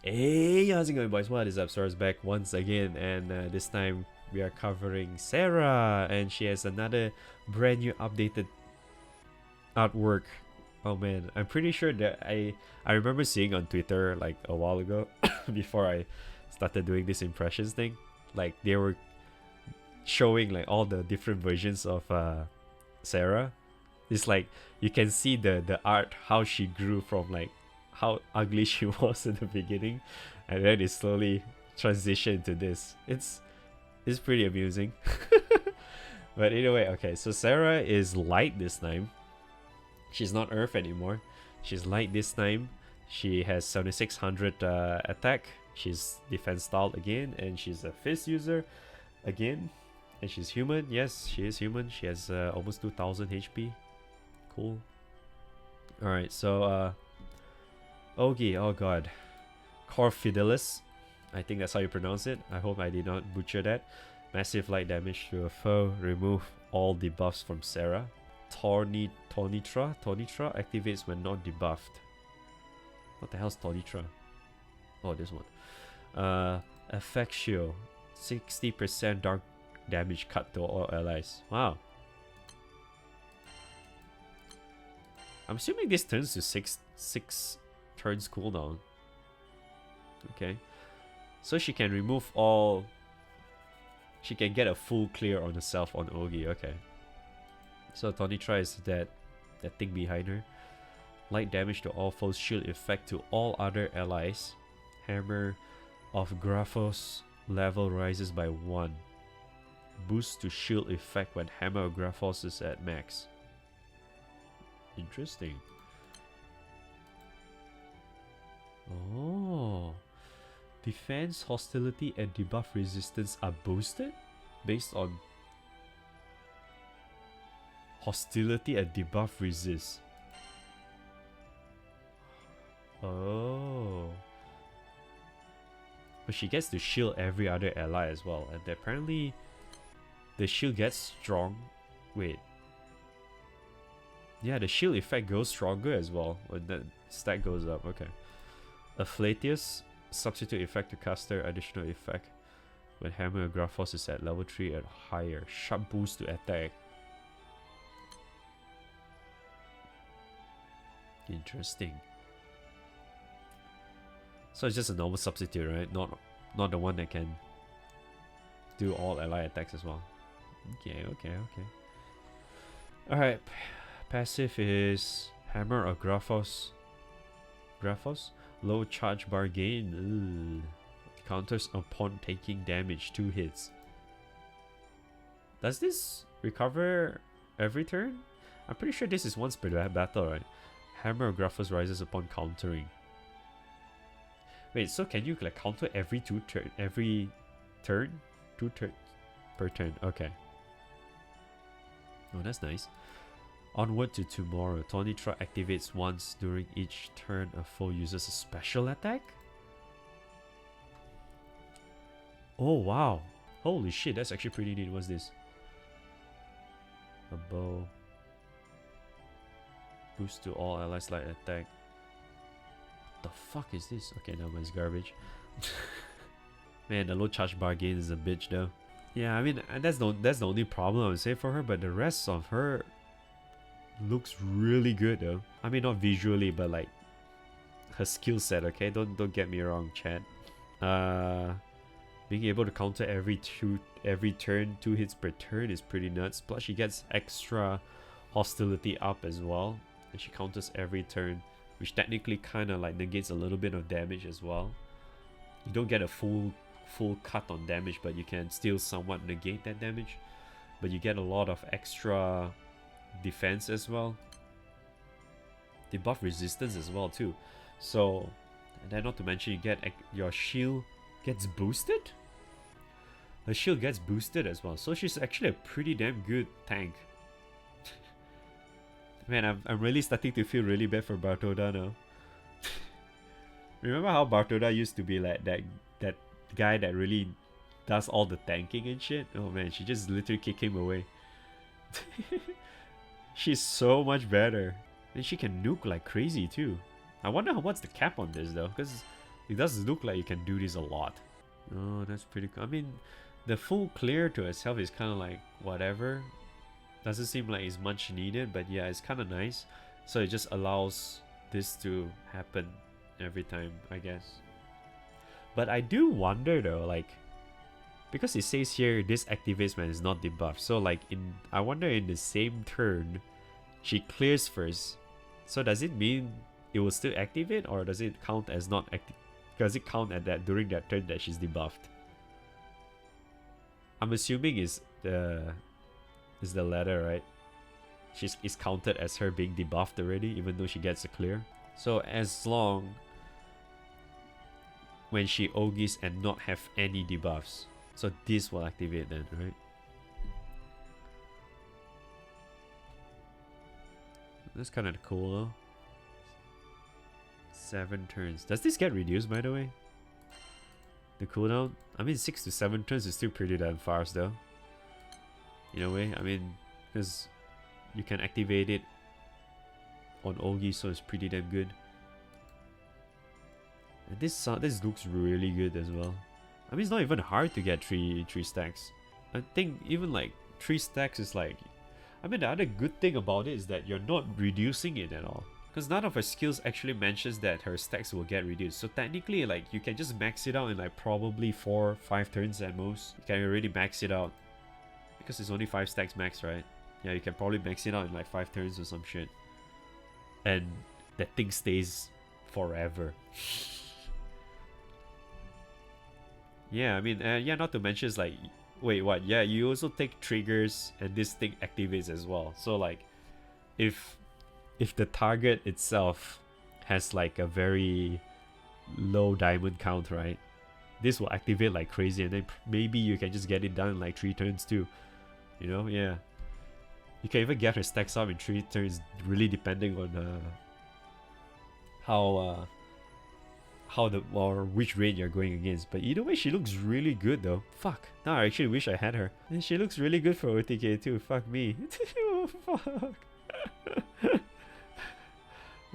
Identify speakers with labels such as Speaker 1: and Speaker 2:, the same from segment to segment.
Speaker 1: Hey, how's it going, boys? What is up? Sara's back once again, and this time we are covering Sarah, and she has another brand new updated artwork. Oh man, I'm pretty sure that I remember seeing on Twitter like a while ago, before I started doing this impressions thing, like they were showing like all the different versions of Sarah. It's like you can see the art how she grew from like how ugly she was in the beginning, and then it slowly transitioned to this. It's pretty amusing. But anyway, okay, so Sarah is light this time. She's not Earth anymore. She's light this time. She has 7600 attack. She's defense styled again, and she's a fist user again. And she's human. Yes, she is human. She has almost 2000 HP. Cool. Alright, so Ogi, oh god. Core Fidelis. I think that's how you pronounce it. I hope I did not butcher that. Massive light damage to a foe. Remove all debuffs from Sarah. Tonitra activates when not debuffed. What the hell's Tonitra? Oh, this one. Affectio. 60% dark damage cut to all allies. Wow. I'm assuming this turns to six turns cooldown. Okay. So she can remove all... She can get a full clear on herself on Ogi. Okay. So Tonitra is that thing behind her. Light damage to all foes, shield effect to all other allies. Hammer of Graphos level rises by 1. Boost to shield effect when Hammer of Graphos is at max. Interesting. Oh. Defense, hostility, and debuff resistance are boosted based on hostility and debuff resist. Oh. But she gets to shield every other ally as well, and apparently the shield gets strong. Wait. Yeah, the shield effect goes stronger as well when the stat goes up. Okay. Afflatius, substitute effect to caster, additional effect when Hammer of Graphos is at level 3 and higher. Sharp boost to attack. Interesting. So it's just a normal substitute, right? Not the one that can do all ally attacks as well. Okay. Alright. Passive is Hammer of Graphos. Low charge bar gain. Counters upon taking damage. 2 hits. Does this recover every turn? I'm pretty sure this is once per battle, right? Hammer of Graphos rises upon countering. Wait, so can you like counter every turn? 2 turns per turn. Okay. Oh, that's nice. Onward to tomorrow. Tonitra activates once during each turn a foe uses a special attack? Oh wow. Holy shit, that's actually pretty neat. What's this? A bow. Boost to all allies light attack. What the fuck is this? Okay, no, it's garbage. Man, the low charge bar gain is a bitch though. Yeah, I mean that's the only problem I would say for her, but the rest of her looks really good though. I mean not visually, but like her skill set, okay? Don't get me wrong, chat. Being able to counter every turn, 2 hits per turn is pretty nuts. Plus she gets extra hostility up as well. And she counters every turn, which technically kinda like negates a little bit of damage as well. You don't get a full cut on damage, but you can still somewhat negate that damage. But you get a lot of extra defense as well. Debuff resistance as well too. So, and then not to mention you get your shield gets boosted. Her shield gets boosted as well. So she's actually a pretty damn good tank. Man, I'm really starting to feel really bad for Bartoda now. Remember how Bartoda used to be like that guy that really does all the tanking and shit? Oh man, she just literally kicked him away. She's so much better. And she can nuke like crazy too. I wonder what's the cap on this though, because It does look like you can do this a lot. Oh, that's pretty cool. I mean, the full clear to itself is kind of like whatever. Doesn't seem like it's much needed, but yeah, it's kind of nice. So it just allows this to happen every time, I guess. But I do wonder though, like, because it says here this activates when it's not debuffed. So like I wonder in the same turn, she clears first. So does it mean it will still activate, or does it count as not active? Does it count at that during that turn that she's debuffed? I'm assuming is the latter, right? Is counted as her being debuffed already, even though she gets a clear. So as long when she Ogis and not have any debuffs, so this will activate then, right? That's kind of cool though. 7 turns. Does this get reduced, by the way? The cooldown? I mean, 6 to 7 turns is still pretty damn fast though. In a way, I mean, because you can activate it on Ogi, so it's pretty damn good. And this looks really good as well. I mean, it's not even hard to get three stacks. I think even like 3 stacks is like... I mean, the other good thing about it is that you're not reducing it at all. Because none of her skills actually mentions that her stacks will get reduced. So technically, like, you can just max it out in like probably 4-5 turns at most. You can already max it out. Because it's only 5 stacks max, right? Yeah, you can probably max it out in like 5 turns or some shit. And that thing stays forever. Yeah, I mean, yeah, not to mention it's like... Wait, what? Yeah, you also take triggers and this thing activates as well. So like, if the target itself has like a very low diamond count, right? This will activate like crazy, and then maybe you can just get it done in like 3 turns too. You know, yeah. You can even get her stacks up in 3 turns, really depending on how or which raid you're going against. But either way, she looks really good though. Fuck. Now I actually wish I had her. And she looks really good for OTK too. Fuck me. Oh, fuck.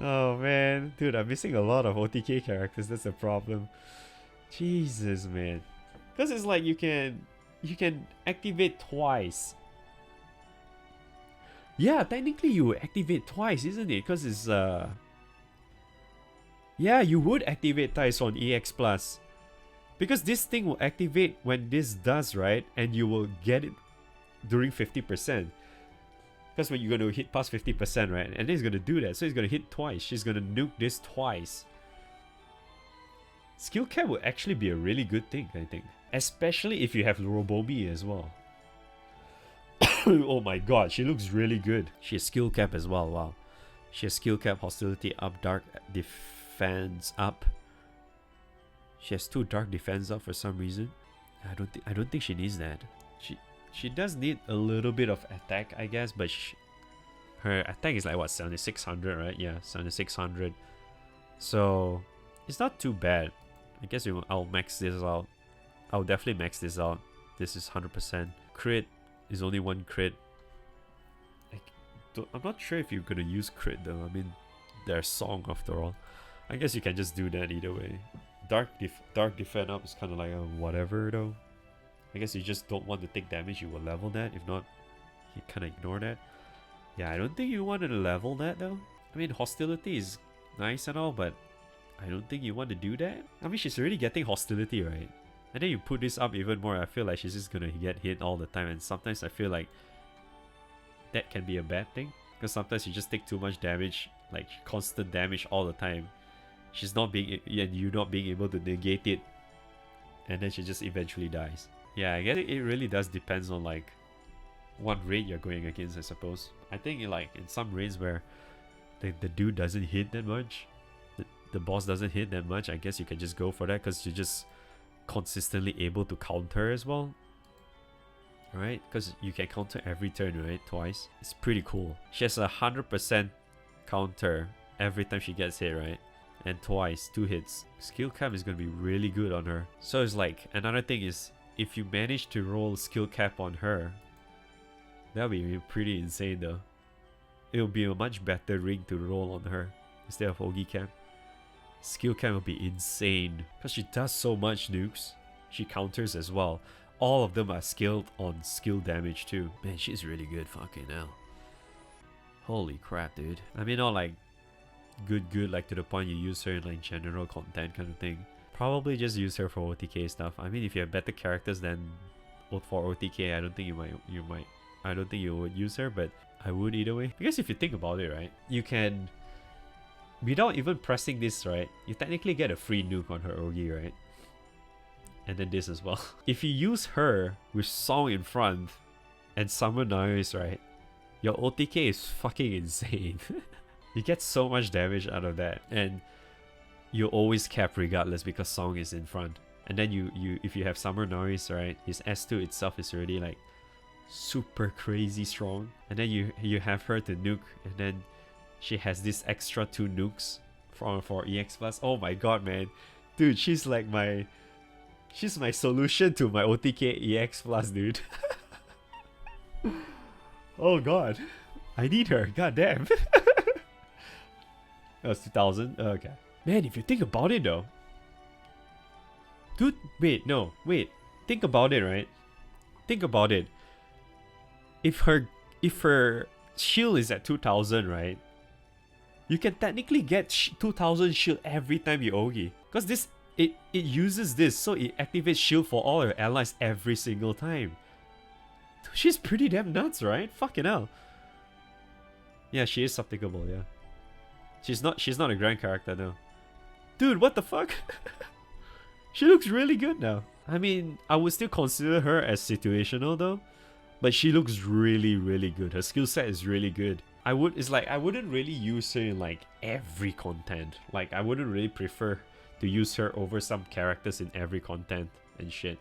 Speaker 1: Oh man, dude, I'm missing a lot of OTK characters. That's a problem. Jesus, man. Because it's like you can activate twice. Yeah, technically you activate twice, isn't it? Because it's yeah, you would activate twice on EX Plus. Because this thing will activate when this does, right? And you will get it during 50%. Because when you're going to hit past 50%, right? And then he's going to do that. So he's going to hit twice. She's going to nuke this twice. Skill cap will actually be a really good thing, I think. Especially if you have Robomi as well. Oh my god, she looks really good. She has skill cap as well, wow. She has skill cap, hostility up, dark defense up. She has 2 dark defense up for some reason. I don't think she needs that. She does need a little bit of attack, I guess, but her attack is like what, 7600, right? Yeah, 7600. So it's not too bad. I guess I'll max this out. I'll definitely max this out. This is 100%. Crit is only 1 crit. I'm not sure if you're gonna use crit though. I mean, they're song after all. I guess you can just do that either way. Dark defend up is kind of like a whatever though. I guess you just don't want to take damage, you will level that. If not, you kind of ignore that. Yeah, I don't think you want to level that though. I mean, hostility is nice and all, but I don't think you want to do that. I mean, she's already getting hostility, right? And then you put this up even more, I feel like she's just gonna get hit all the time. And sometimes I feel like that can be a bad thing. Because sometimes you just take too much damage, like constant damage all the time. She's not being, and you're not being able to negate it. And then she just eventually dies. Yeah, I guess it really does depends on like what raid you're going against, I suppose. I think in some raids where the dude doesn't hit that much, the boss doesn't hit that much, I guess you can just go for that because you're just consistently able to counter as well. Alright, because you can counter every turn, right? Twice. It's pretty cool. She has 100% counter every time she gets hit, right? And twice, 2 hits. Skill cap is going to be really good on her. So it's like, another thing is, if you manage to roll skill cap on her, that'll be pretty insane though. It'll be a much better ring to roll on her instead of Ogi cap. skill cam will be insane. Because she does so much nukes. She counters as well. All of them are skilled on skill damage too. Man, she's really good, fucking hell. Holy crap, dude. I mean, not like good, like to the point you use her in like general content kind of thing. Probably just use her for OTK stuff. I mean, if you have better characters than for OTK, I don't think I don't think you would use her, but I would either way. Because if you think about it, right, you can, without even pressing this, right, you technically get a free nuke on her Ogi, right? And then this as well. If you use her with Song in front and summon Naois, right, your OTK is fucking insane. You get so much damage out of that, and you always cap regardless because Song is in front. And then you if you have Summer Noise, right, his S2 itself is already like super crazy strong. And then you have her to nuke, and then she has this extra 2 nukes for EX plus. Oh my god, man. Dude, she's my solution to my OTK EX plus, dude. Oh god. I need her, god damn. That was 2000. Okay. Man, if you think about it though. Dude, wait. Think about it, right? Think about it. If her shield is at 2000, right? You can technically get 2000 shield every time you Ogi. Because it uses this, so it activates shield for all your allies every single time. She's pretty damn nuts, right? Fucking hell. Yeah, she is supplicable, yeah. She's not a grand character though. Dude, what the fuck? She looks really good now. I mean, I would still consider her as situational though, but she looks really, really good. Her skill set is really good. I wouldn't really use her in like every content. Like, I wouldn't really prefer to use her over some characters in every content and shit.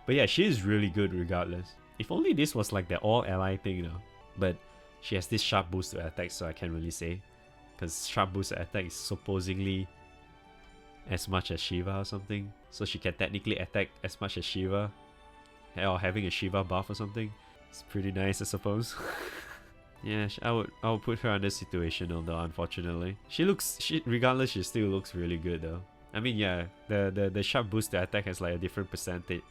Speaker 1: But yeah, she is really good regardless. If only this was like the all ally thing though. But she has this sharp boost to attack, so I can't really say. Because sharp boost to attack is supposedly as much as Shiva or something. So she can technically attack as much as Shiva. Or having a Shiva buff or something. It's pretty nice, I suppose. Yeah, I would put her under situational though, unfortunately. Regardless, she still looks really good though. I mean, yeah, the sharp boost to attack has like a different percentile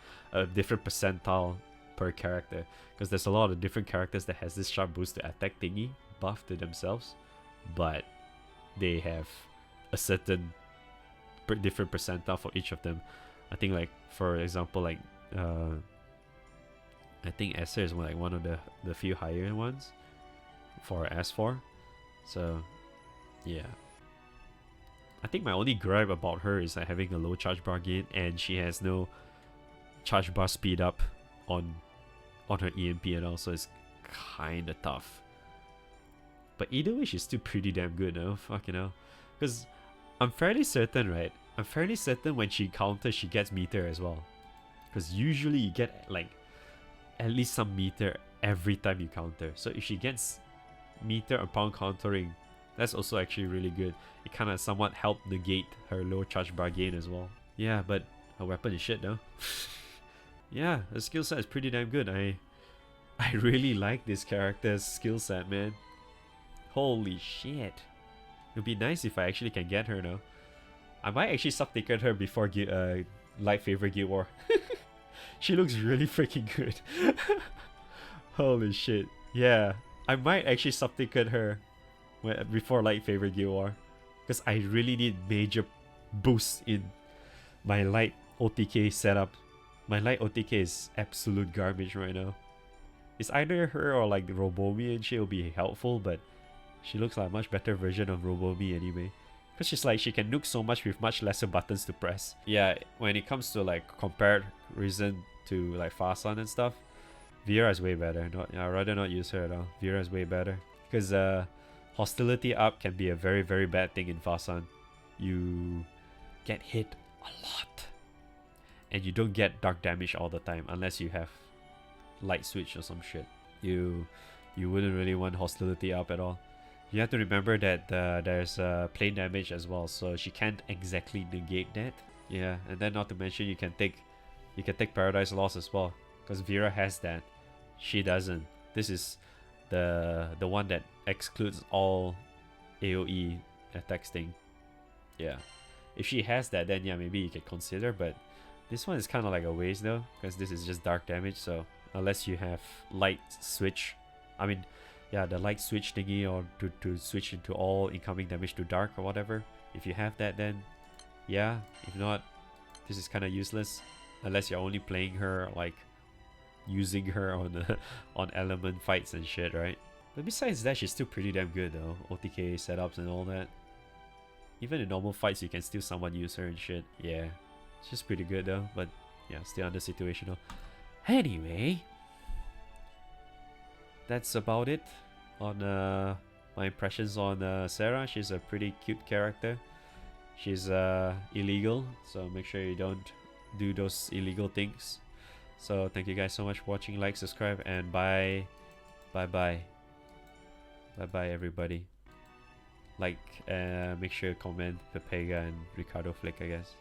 Speaker 1: per character. Because there's a lot of different characters that has this sharp boost to attack thingy buff to themselves. But they have a certain different percentile for each of them. I think, like, for example, like I think Esther is like one of the few higher ones for S4. So yeah, I think my only gripe about her is like having a low charge bar gain, and she has no charge bar speed up on her EMP at all, so it's kinda tough. But either way, she's still pretty damn good now. Fucking hell. Because I'm fairly certain, right? I'm fairly certain when she counters, she gets meter as well. Because usually you get like at least some meter every time you counter. So if she gets meter upon countering, that's also actually really good. It kind of somewhat helped negate her low charge bar gain as well. Yeah, but her weapon is shit though. Yeah, the skill set is pretty damn good. I really like this character's skill set, man. Holy shit. It'd be nice if I actually can get her now. I might actually sub-ticket her before Light Favorite Guild War. She looks really freaking good. Holy shit. Yeah, I might actually sub-ticket her before Light Favorite Guild War. Because I really need major boosts in my Light OTK setup. My Light OTK is absolute garbage right now. It's either her or like Robomi, and she'll be helpful, but she looks like a much better version of Robomi anyway. Because she's like, she can nuke so much with much lesser buttons to press. Yeah, when it comes to like comparison to like Fasan and stuff, Vera is way better. I'd rather not use her at all. Vera is way better. Because hostility up can be a very, very bad thing in Fasan. You get hit a lot. And you don't get dark damage all the time unless you have light switch or some shit. You wouldn't really want hostility up at all. You have to remember that there's plane damage as well, so she can't exactly negate that. Yeah, and then not to mention you can take Paradise Loss as well, because Vera has that. She doesn't. This is the one that excludes all AoE attacks thing. Yeah. If she has that, then yeah, maybe you could consider. But this one is kind of like a waste though, because this is just dark damage. So unless you have light switch, I mean, yeah, the light switch thingy, or to switch into all incoming damage to dark or whatever. If you have that, then yeah. If not, this is kind of useless. Unless you're only playing her, like using her on on element fights and shit, right? But besides that, she's still pretty damn good though. OTK setups and all that. Even in normal fights, you can still somewhat use her and shit. Yeah, she's pretty good though. But yeah, still under situational. Anyway, that's about it on my impressions on Sara. She's a pretty cute character. She's illegal, so make sure you don't do those illegal things. So thank you guys so much for watching. Like, subscribe, and bye. Bye everybody. Like, make sure you comment Pepega and Ricardo Flick, I guess.